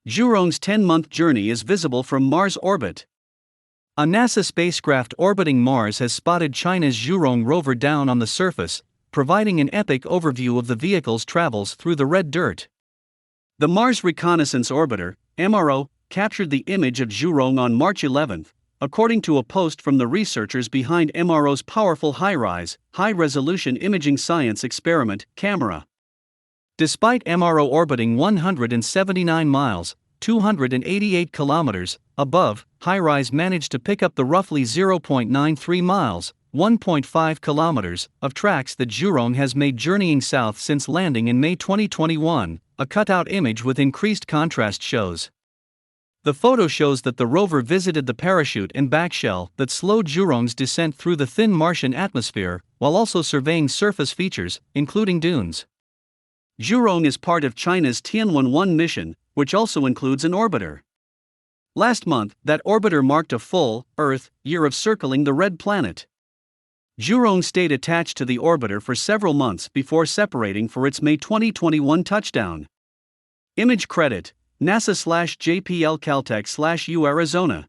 Zhurong's 10-month journey is visible from Mars orbit. A NASA spacecraft orbiting Mars has spotted China's Zhurong rover down on the surface, providing an epic overview of the vehicle's travels through the red dirt. The Mars Reconnaissance Orbiter, MRO, captured the image of Zhurong on March 11, according to a post from the researchers behind MRO's powerful HiRISE, high-resolution imaging science experiment, camera. Despite MRO orbiting 179 miles, 288 kilometers, above, HiRISE managed to pick up the roughly 0.93 miles, 1.5 kilometers, of tracks that Zhurong has made journeying south since landing in May 2021, a cutout image with increased contrast shows. The photo shows that the rover visited the parachute and backshell that slowed Zhurong's descent through the thin Martian atmosphere, while also surveying surface features, including dunes. Zhurong is part of China's Tianwen-1 mission, which also includes an orbiter. Last month, that orbiter marked a full Earth year of circling the red planet. Zhurong stayed attached to the orbiter for several months before separating for its May 2021 touchdown. Image credit: NASA/JPL Caltech/U Arizona.